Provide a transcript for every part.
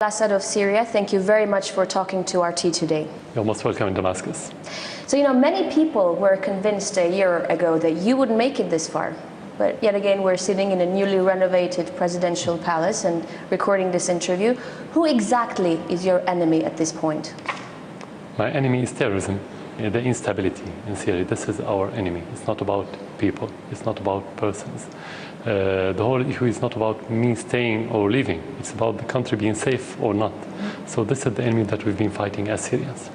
Al-Assad of Syria, thank you very much for talking to RT today. You're most welcome in Damascus. So, many people were convinced a year ago that you wouldn't make it this far. But yet again, we're sitting in a newly renovated presidential palace and recording this interview. Who exactly is your enemy at this point? My enemy is terrorism, the instability in Syria. This is our enemy. It's not about people. It's not about persons. The whole issue is not about me staying or leaving. It's about the country being safe or not. So this is the enemy that we've been fighting as Syrians.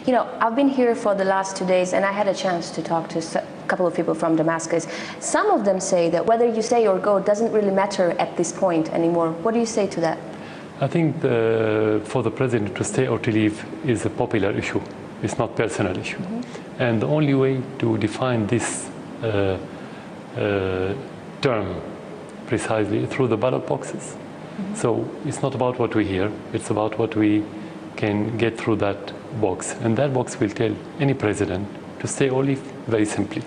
I've been here for the last 2 days and I had a chance to talk to a couple of people from Damascus. Some of them say that whether you stay or go doesn't really matter at this point anymore. What do you say to that? I think for the president to stay or to leave is a popular issue. It's not a personal issue. And the only way to define this term precisely through the ballot boxes. So it's not about what we hear, it's about what we can get through that box. And that box will tell any president to stay or leave, very simply.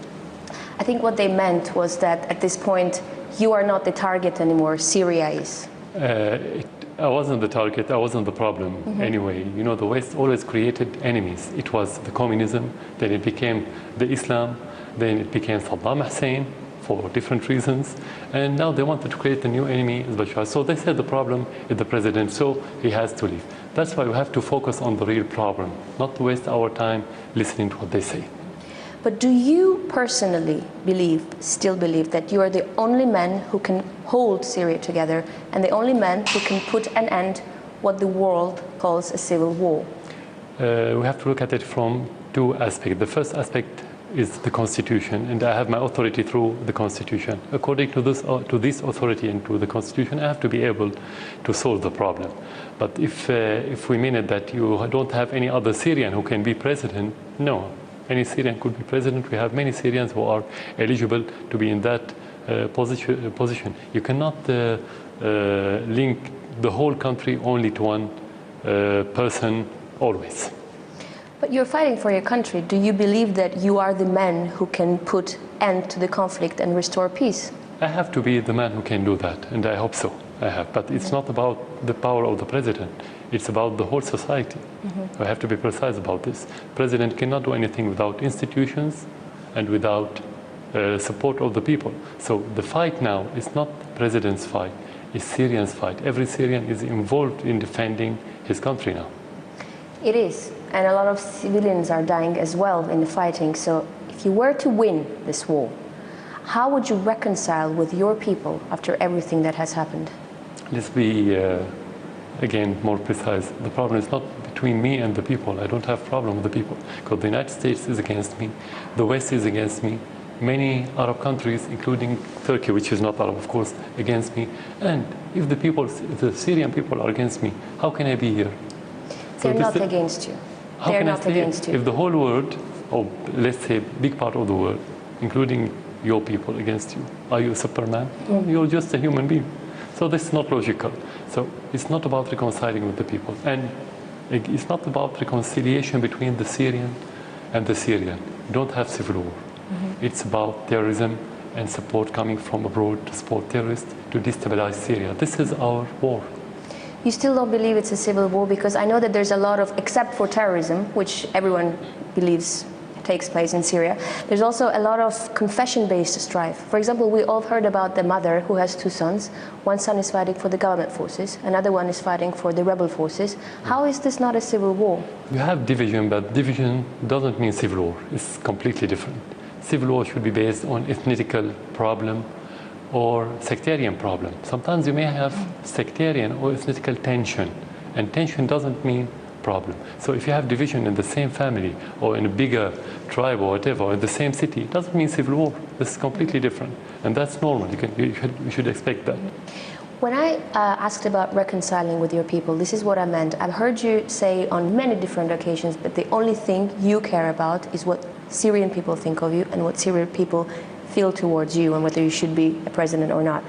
I think what they meant was that at this point, you are not the target anymore, Syria is. I wasn't the target, I wasn't the problem anyway. The West always created enemies. It was the communism, then it became the Islam, then it became Saddam Hussein for different reasons. And now they wanted to create a new enemy, Bashar. So they said the problem is the president, so he has to leave. That's why we have to focus on the real problem, not to waste our time listening to what they say. But do you personally still believe that you are the only man who can hold Syria together and the only man who can put an end what the world calls a civil war? We have to look at it from two aspects. The first aspect is the Constitution, and I have my authority through the Constitution. According to this authority and to the Constitution, I have to be able to solve the problem. But if we mean it that you don't have any other Syrian who can be president, no. Any Syrian could be president. We have many Syrians who are eligible to be in that position. You cannot link the whole country only to one person always. But you're fighting for your country. Do you believe that you are the man who can put end to the conflict and restore peace? I have to be the man who can do that, and I hope so. I have. But it's not about the power of the president. It's about the whole society. I have to be precise about this. The president cannot do anything without institutions and without support of the people. So the fight now is not the president's fight, it's Syrians' fight. Every Syrian is involved in defending his country now. It is. And a lot of civilians are dying as well in the fighting. So if you were to win this war, how would you reconcile with your people after everything that has happened? Let's be, again, more precise. The problem is not between me and the people. I don't have a problem with the people, because the United States is against me, the West is against me, many Arab countries, including Turkey, which is not Arab, of course, against me. And if the Syrian people are against me, how can I be here? They're not against you. They're not against you. If the whole world, or let's say a big part of the world, including your people against you, are you a Superman? No, you're just a human being. So this is not logical. So it's not about reconciling with the people. And it's not about reconciliation between the Syrian and the Syrian. You don't have civil war. It's about terrorism and support coming from abroad to support terrorists to destabilize Syria. This is our war. You still don't believe it's a civil war? Because I know that there's a lot of, except for terrorism, which everyone believes takes place in Syria, there's also a lot of confession-based strife. For example, we all heard about the mother who has 2 sons. One son is fighting for the government forces, another one is fighting for the rebel forces. How is this not a civil war? You have division, but division doesn't mean civil war. It's completely different. Civil war should be based on ethnicial problem or sectarian problem. Sometimes you may have sectarian or ethnical tension, and tension doesn't mean problem. So if you have division in the same family or in a bigger tribe or whatever, or in the same city, it doesn't mean civil war. This is completely different, and that's normal. You should expect that. When I asked about reconciling with your people, this is what I meant. I've heard you say on many different occasions that the only thing you care about is what Syrian people think of you and what Syrian people feel towards you and whether you should be a president or not.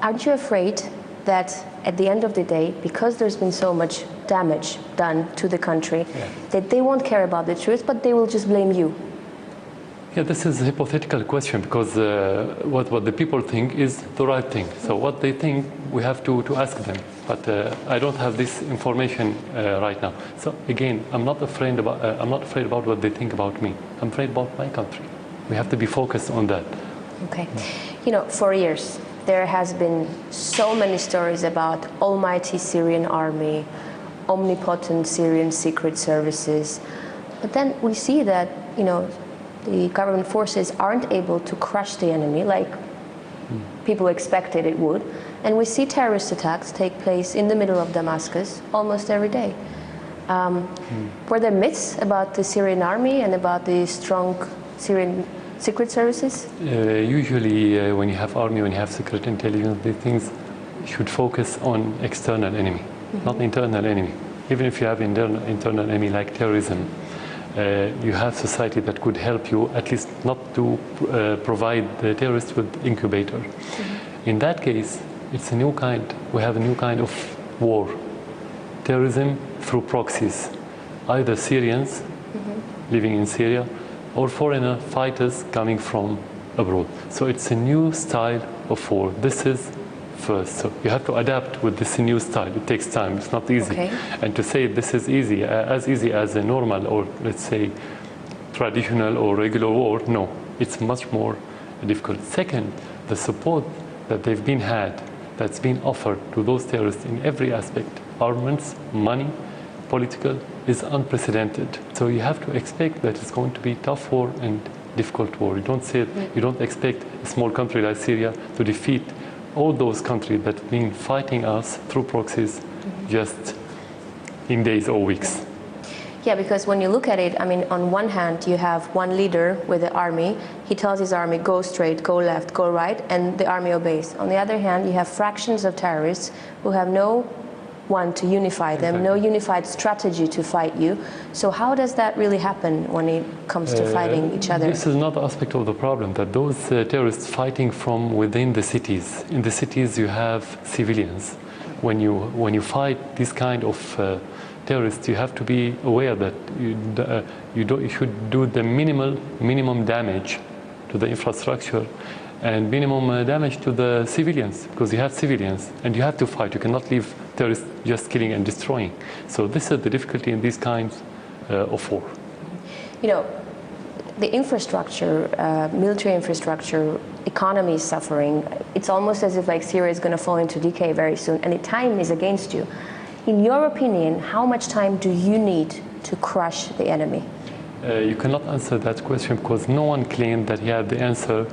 Aren't you afraid that at the end of the day, because there's been so much damage done to the country, that they won't care about the truth, but they will just blame you? Yeah, this is a hypothetical question, because what the people think is the right thing. So what they think, we have to ask them. But I don't have this information right now. So again, I'm not afraid about what they think about me. I'm afraid about my country. We have to be focused on that. Okay. You know, for years, there has been so many stories about almighty Syrian army, omnipotent Syrian secret services. But then we see that, you know, the government forces aren't able to crush the enemy like people expected it would. And we see terrorist attacks take place in the middle of Damascus almost every day. Were there myths about the Syrian army and about the strong Syrian secret services? Usually when you have army, when you have secret intelligence, these things should focus on external enemy, not internal enemy. Even if you have internal enemy like terrorism, you have society that could help you, at least not to provide the terrorists with incubator. In that case, it's a new kind. We have a new kind of war. Terrorism through proxies, either Syrians living in Syria or foreigner fighters coming from abroad. So it's a new style of war. This is first. So you have to adapt with this new style. It takes time. It's not easy. Okay. And to say this is easy as a normal or let's say traditional or regular war, no. It's much more difficult. Second, the support that they've been had, that's been offered to those terrorists in every aspect, armaments, money, political, is unprecedented. So you have to expect that it's going to be tough war and difficult war. You don't expect a small country like Syria to defeat all those countries that have been fighting us through proxies just in days or weeks. Yeah, because when you look at it, I mean, on one hand, you have one leader with the army. He tells his army, go straight, go left, go right, and the army obeys. On the other hand, you have fractions of terrorists who have no one to unify them, no unified strategy to fight you. So how does that really happen when it comes to fighting each other? This is another aspect of the problem, that those terrorists fighting from within the cities. In the cities you have civilians. When you fight this kind of terrorists, you have to be aware that you should do the minimum damage to the infrastructure and minimum damage to the civilians, because you have civilians and you have to fight. You cannot leave terrorists just killing and destroying. So this is the difficulty in these kinds of war. You know, the infrastructure, military infrastructure, economy is suffering. It's almost as if like Syria is going to fall into decay very soon, and the time is against you. In your opinion, how much time do you need to crush the enemy? You cannot answer that question because no one claimed that he had the answer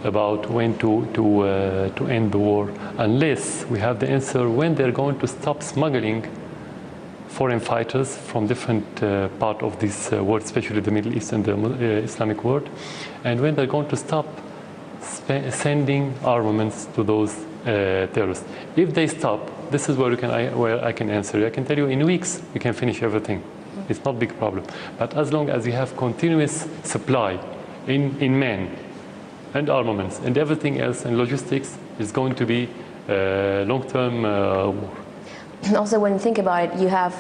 about when to end the war, unless we have the answer when they're going to stop smuggling foreign fighters from different part of this world, especially the Middle East and the Islamic world, and when they're going to stop sending armaments to those terrorists. If they stop, this is where I can answer you. I can tell you in weeks we can finish everything. It's not a big problem. But as long as you have continuous supply in men and armaments and everything else and logistics, is going to be a long-term war. Also, when you think about it, you have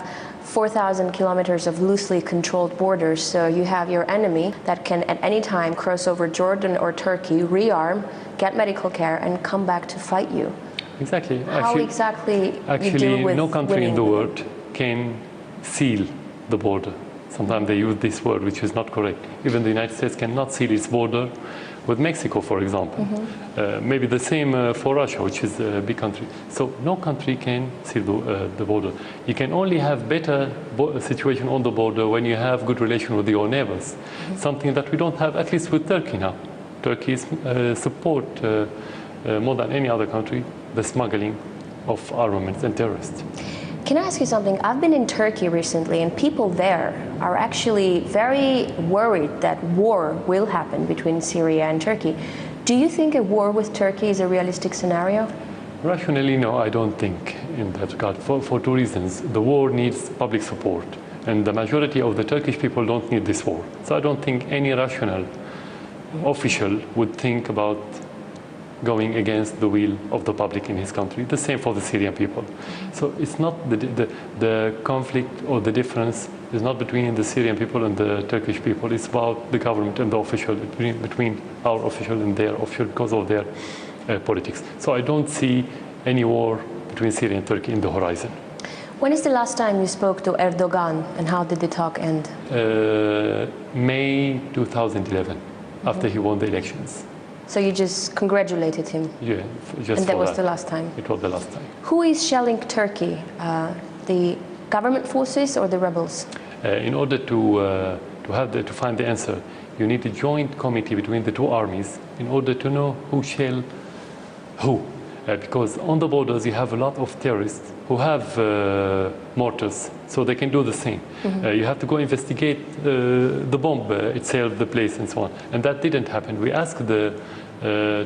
4,000 kilometers of loosely controlled borders, so you have your enemy that can at any time cross over Jordan or Turkey, rearm, get medical care, and come back to fight you. Exactly. How exactly you deal with no country in the world can seal the border. Sometimes they use this word, which is not correct. Even the United States cannot seal its border with Mexico, for example. Maybe the same for Russia, which is a big country. So no country can seal the border. You can only have better situation on the border when you have good relation with your neighbors. Something that we don't have, at least with Turkey now. Turkey support more than any other country the smuggling of armaments and terrorists. Can I ask you something? I've been in Turkey recently, and people there are actually very worried that war will happen between Syria and Turkey. Do you think a war with Turkey is a realistic scenario? Rationally, no, I don't think in that regard, for two reasons. The war needs public support, and the majority of the Turkish people don't need this war. So I don't think any rational official would think about going against the will of the public in his country. The same for the Syrian people. So it's not the conflict or the difference is not between the Syrian people and the Turkish people. It's about the government and the official, between our official and their official because of their politics. So I don't see any war between Syria and Turkey in the horizon. When is the last time you spoke to Erdogan, and how did the talk end? May 2011, after he won the elections. So you just congratulated him? Yeah, just and that was the last time? It was the last time. Who is shelling Turkey? The government forces or the rebels? In order to find the answer, you need a joint committee between the two armies in order to know who shell who. Because on the borders you have a lot of terrorists who have mortars, so they can do the same. You have to go investigate the bomb itself, the place, and so on. And that didn't happen. We asked the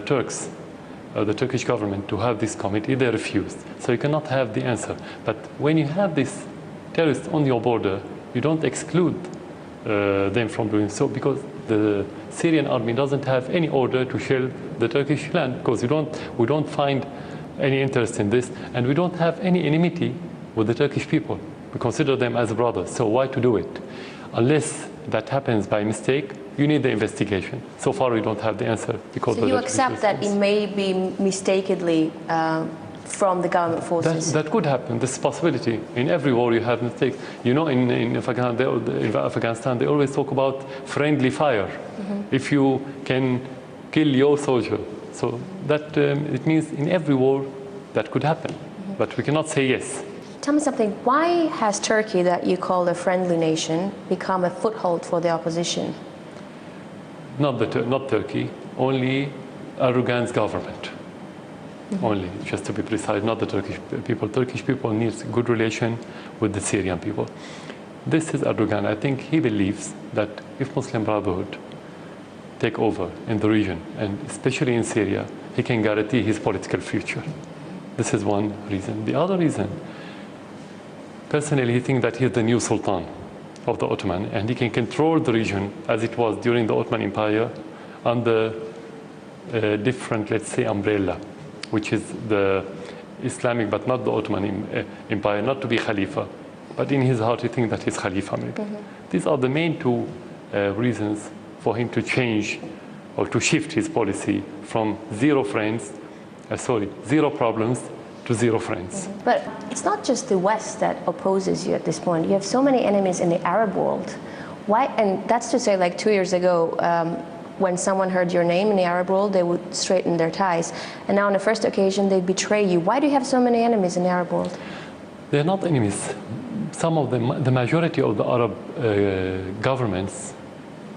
Turks, the Turkish government, to have this committee. They refused. So you cannot have the answer. But when you have these terrorists on your border, you don't exclude them from doing so, because the Syrian army doesn't have any order to shell the Turkish land, because we don't find any interest in this, and we don't have any enmity with the Turkish people. We consider them as brothers, so why to do it? Unless that happens by mistake, you need the investigation. So far we don't have the answer. Because so you accept that it may be mistakenly from the government forces? That could happen. This is a possibility. In every war you have mistakes. You know, in Afghanistan they always talk about friendly fire. If you can kill your soldier. So that it means in every war that could happen. But we cannot say yes. Tell me something. Why has Turkey, that you call a friendly nation, become a foothold for the opposition? Not Turkey, only Erdogan's government. Only, just to be precise, not the Turkish people. Turkish people need good relation with the Syrian people. This is Erdogan. I think he believes that if Muslim Brotherhood take over in the region, and especially in Syria, he can guarantee his political future. This is one reason. The other reason, personally, he thinks that he is the new Sultan of the Ottoman, and he can control the region as it was during the Ottoman Empire under a different, let's say, umbrella, which is the Islamic, but not the Ottoman Empire, not to be Khalifa. But in his heart, he thinks that he's Khalifa, maybe. These are the main two reasons for him to change or to shift his policy from zero problems to zero friends. But it's not just the West that opposes you at this point. You have so many enemies in the Arab world. Why? And that's to say, like 2 years ago, when someone heard your name in the Arab world, they would straighten their ties. And now on the first occasion, they betray you. Why do you have so many enemies in the Arab world? They're not enemies. Some of them, the majority of the Arab governments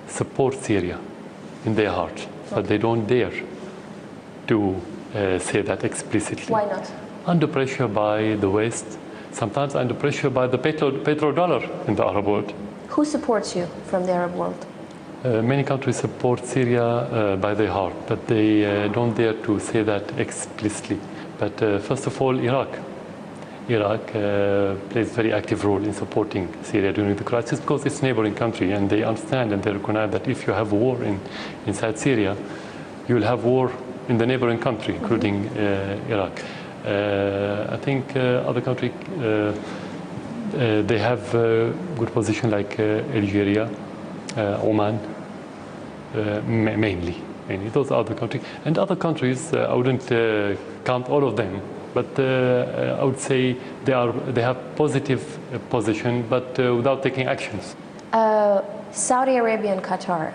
support Syria in their heart, but they don't dare to say that explicitly. Why not? Under pressure by the West, sometimes under pressure by the petrodollar in the Arab world. Who supports you from the Arab world? Many countries support Syria by their heart, but they don't dare to say that explicitly. But first of all, Iraq plays a very active role in supporting Syria during the crisis, because it's a neighboring country, and they understand and they recognize that if you have war inside Syria, you will have war in the neighboring country, including Iraq. I think other countries, they have a good position, like Algeria, Oman, mainly. Those are the countries. And other countries, I wouldn't count all of them, but I would say they have positive position, but without taking actions. Saudi Arabia and Qatar,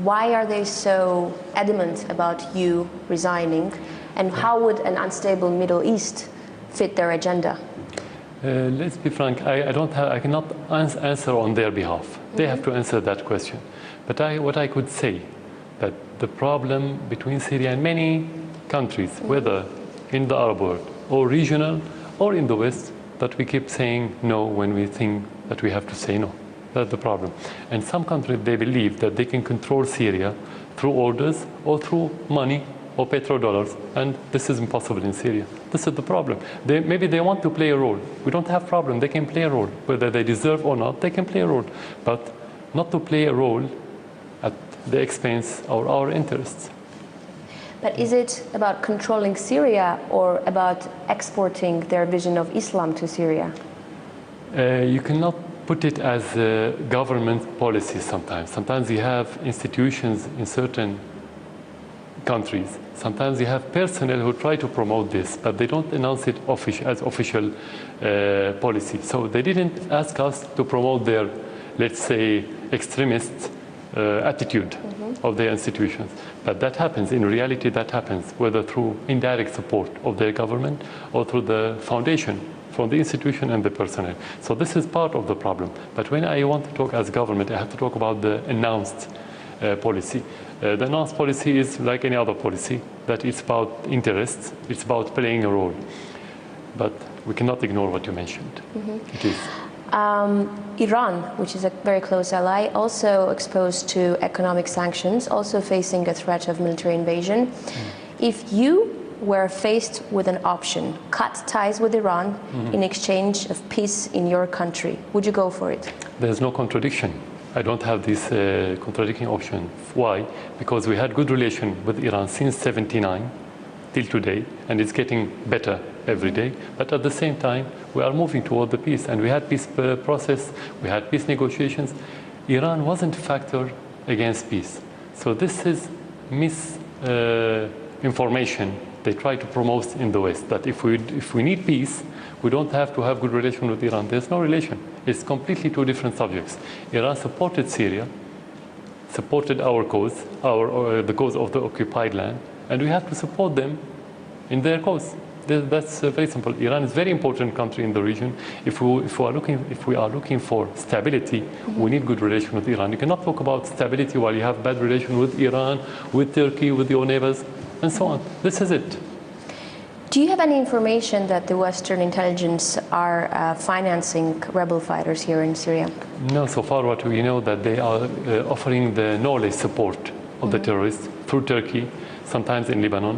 why are they so adamant about you resigning? And how would an unstable Middle East fit their agenda? Let's be frank, I cannot answer on their behalf. They have to answer that question. But what I could say, that the problem between Syria and many countries, whether in the Arab world or regional or in the West, that we keep saying no when we think that we have to say no. That's the problem. And some countries, they believe that they can control Syria through orders or through money or petrodollars, and this is impossible in Syria. This is the problem. Maybe they want to play a role. We don't have problem. They can play a role. Whether they deserve or not, they can play a role. But not to play a role at the expense of our interests. But is it about controlling Syria or about exporting their vision of Islam to Syria? You cannot put it as a government policy sometimes. Sometimes you have institutions in certain countries. Sometimes you have personnel who try to promote this, but they don't announce it as official policy. So they didn't ask us to promote their, let's say, extremist attitude of their institutions. But that happens, in reality that happens, whether through indirect support of their government or through the foundation from the institution and the personnel. So this is part of the problem. But when I want to talk as government, I have to talk about the announced policy. The announced policy is like any other policy, that it's about interests, it's about playing a role. But we cannot ignore what you mentioned. It is. Iran, which is a very close ally, also exposed to economic sanctions, also facing a threat of military invasion. If you were faced with an option, cut ties with Iran in exchange of peace in your country, would you go for it? There's no contradiction. I don't have this contradicting option. Why? Because we had good relation with Iran since '79 till today, and it's getting better every day. But at the same time, we are moving toward the peace, and we had peace process, we had peace negotiations. Iran wasn't a factor against peace. So this is misinformation they try to promote in the West, that if we need peace, we don't have to have good relation with Iran. There's no relation. It's completely two different subjects. Iran supported Syria, supported our cause, the cause of the occupied land, and we have to support them in their cause. That's very simple. Iran is a very important country in the region. If we are looking for stability, we need good relation with Iran. You cannot talk about stability while you have bad relation with Iran, with Turkey, with your neighbors, and so on. This is it. Do you have any information that the Western intelligence are financing rebel fighters here in Syria? No, so far what we know that they are offering the knowledge support of the terrorists through Turkey, sometimes in Lebanon,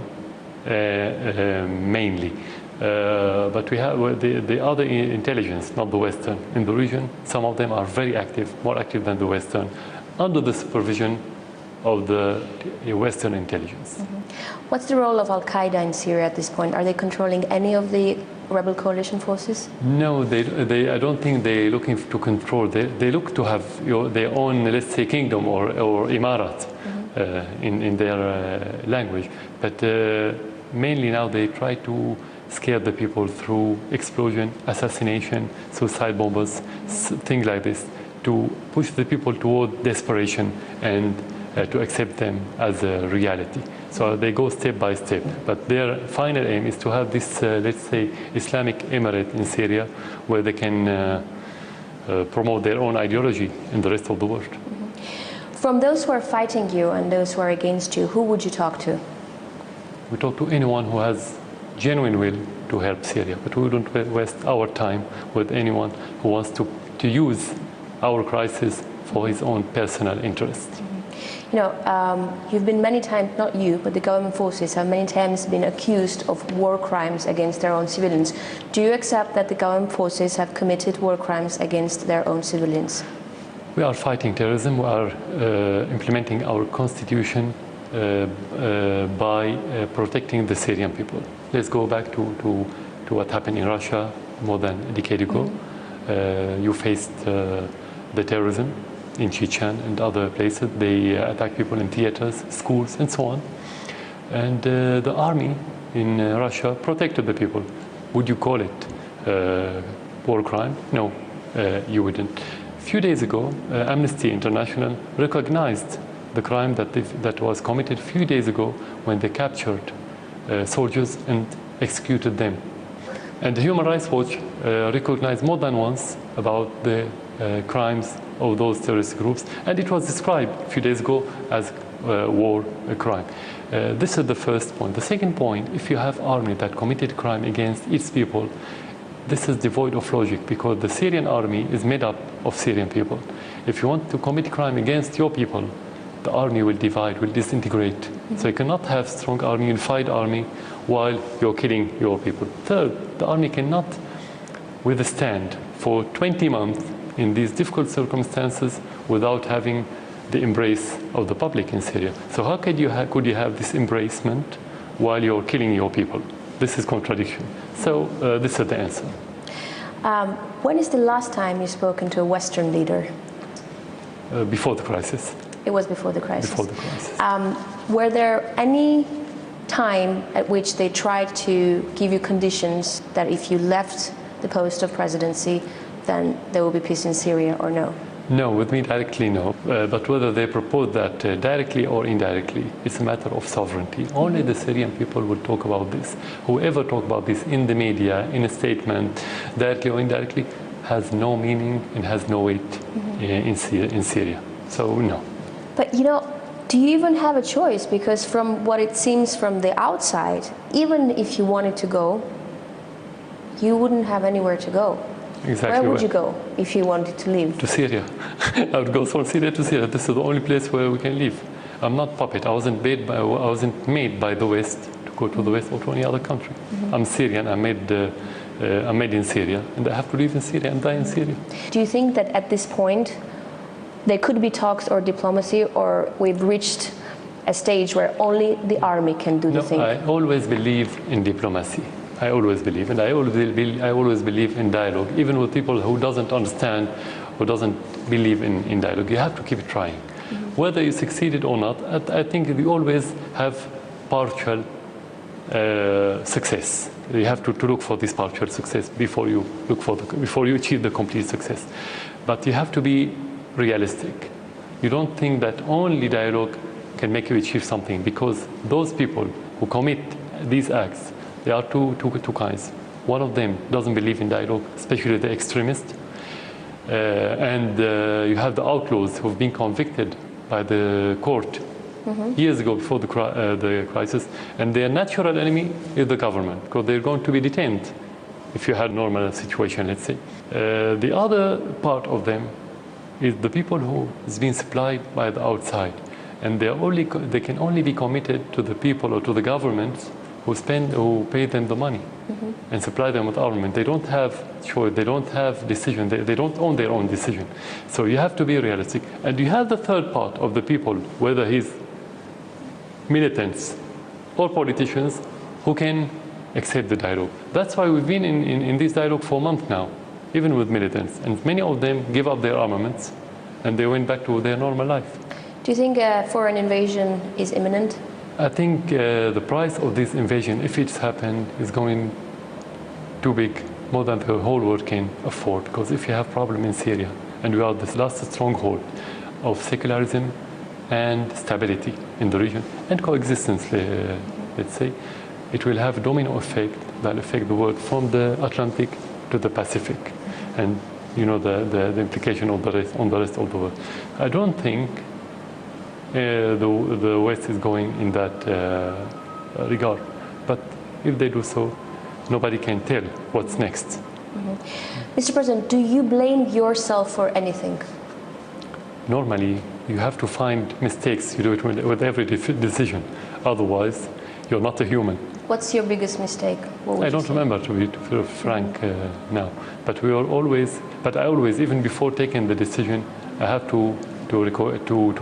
mainly. But we have the other intelligence, not the Western, in the region. Some of them are very active, more active than the Western, under the supervision of the Western intelligence. What's the role of al-Qaeda in Syria at this point? Are they controlling any of the rebel coalition forces? No, I don't think they're looking to control. They look to have their own, let's say, kingdom or imarat in their language. But mainly now they try to scare the people through explosion, assassination, suicide bombers, things like this, to push the people toward desperation and to accept them as a reality. So they go step by step. But their final aim is to have this, let's say, Islamic emirate in Syria, where they can promote their own ideology in the rest of the world. From those who are fighting you and those who are against you, who would you talk to? We talk to anyone who has genuine will to help Syria, but we don't waste our time with anyone who wants to use our crisis for his own personal interest. You know, you've been many times, not you, but the government forces have many times been accused of war crimes against their own civilians. Do you accept that the government forces have committed war crimes against their own civilians? We are fighting terrorism. We are implementing our constitution by protecting the Syrian people. Let's go back to what happened in Russia more than a decade ago. You faced the terrorism in Chechen and other places. They attack people in theaters, schools, and so on. And the army in Russia protected the people. Would you call it war crime? No, you wouldn't. A few days ago, Amnesty International recognized the crime that was committed a few days ago when they captured soldiers and executed them. And the Human Rights Watch recognized more than once about the crimes of those terrorist groups, and it was described a few days ago as war crime. This is the first point. The second point, if you have army that committed crime against its people, this is devoid of logic, because the Syrian army is made up of Syrian people. If you want to commit crime against your people, the army will divide, will disintegrate. So you cannot have strong army, unified army, while you're killing your people. Third, the army cannot withstand for 20 months in these difficult circumstances without having the embrace of the public in Syria. So how could you have this embracement while you're killing your people? This is contradiction. So this is the answer. When is the last time you've spoken to a Western leader? Before the crisis. It was before the crisis. Before the crisis. Were there any time at which they tried to give you conditions that if you left the post of presidency, then there will be peace in Syria, or no? No, with me directly, no. But whether they propose that directly or indirectly, it's a matter of sovereignty. Only the Syrian people will talk about this. Whoever talk about this in the media, in a statement, directly or indirectly, has no meaning and has no weight in Syria. So, no. But, you know, do you even have a choice? Because from what it seems from the outside, even if you wanted to go, you wouldn't have anywhere to go. Exactly. Where would you go if you wanted to leave? To Syria. I would go from Syria to Syria. This is the only place where we can live. I'm not puppet. I wasn't made by the West to go to the West or to any other country. I'm Syrian. I'm made in Syria, and I have to live in Syria and die in Syria. Do you think that at this point there could be talks or diplomacy, or we've reached a stage where only the army can do the thing? I always believe in diplomacy. I always believe, and I always believe in dialogue, even with people who doesn't understand, who doesn't believe in dialogue. You have to keep trying. Whether you succeeded or not, I think we always have partial success. You have to look for this partial success before you achieve the complete success. But you have to be realistic. You don't think that only dialogue can make you achieve something, because those people who commit these acts, there are two kinds. One of them doesn't believe in dialogue, especially the extremists. And you have the outlaws who have been convicted by the court years ago, before the crisis. And their natural enemy is the government, because they're going to be detained if you had a normal situation, let's say. The other part of them is the people who has been supplied by the outside. And they can only be committed to the people or to the governments who pay them the money and supply them with armament. They don't have choice, they don't have decision, they don't own their own decision. So you have to be realistic. And you have the third part of the people, whether he's militants or politicians, who can accept the dialogue. That's why we've been in this dialogue for a month now, even with militants. And many of them give up their armaments and they went back to their normal life. Do you think a foreign invasion is imminent? I think the price of this invasion, if it's happened, is going too big, more than the whole world can afford. Because if you have problem in Syria, and we are this last stronghold of secularism and stability in the region, and coexistence, let's say, it will have a domino effect that will affect the world from the Atlantic to the Pacific. And you know the implication of the rest, on the rest of the world. I don't think the West is going in that regard. But if they do so, nobody can tell what's next. Mr. President, do you blame yourself for anything? Normally, you have to find mistakes. You do it with every decision. Otherwise, you're not a human. What's your biggest mistake? I don't remember, to be frank now. But I always, even before taking the decision, I have to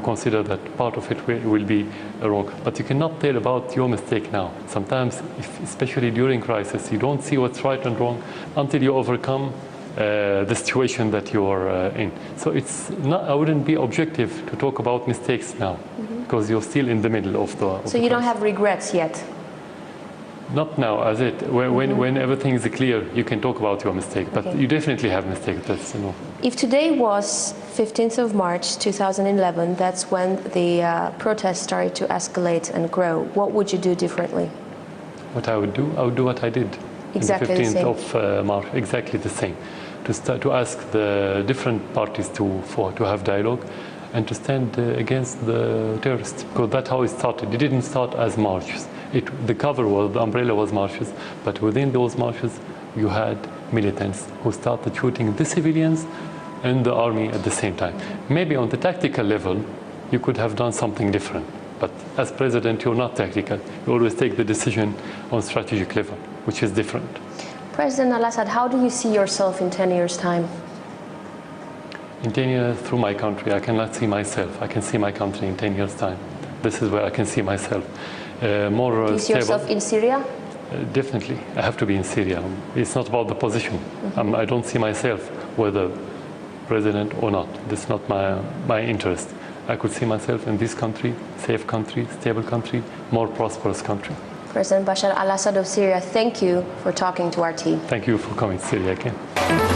consider that part of it will be wrong. But you cannot tell about your mistake now. Sometimes, especially during crisis, you don't see what's right and wrong until you overcome the situation that you are in. So I wouldn't be objective to talk about mistakes now, because you're still in the middle of the So you don't have regrets yet? Not now, as it. When everything is clear, you can talk about your mistake. But you definitely have mistakes. That's, you know. If today was 15th of March 2011, that's when the protests started to escalate and grow, what would you do differently? What I would do what I did. Exactly the 15th of March, exactly the same. To ask the different parties to have dialogue and to stand against the terrorists. Because that's how it started. It didn't start as marches. The umbrella was marches, but within those marches you had militants who started shooting the civilians and the army at the same time. Maybe on the tactical level you could have done something different, but as president you're not tactical. You always take the decision on strategic level, which is different. President al-Assad, how do you see yourself in 10 years' time? In 10 years, through my country, I cannot see myself. I can see my country in 10 years' time. This is where I can see myself. More do you see yourself in Syria? Definitely. I have to be in Syria. It's not about the position. I don't see myself whether president or not. That's not my interest. I could see myself in this country, safe country, stable country, more prosperous country. President Bashar al-Assad of Syria, thank you for talking to our team. Thank you for coming to Syria again.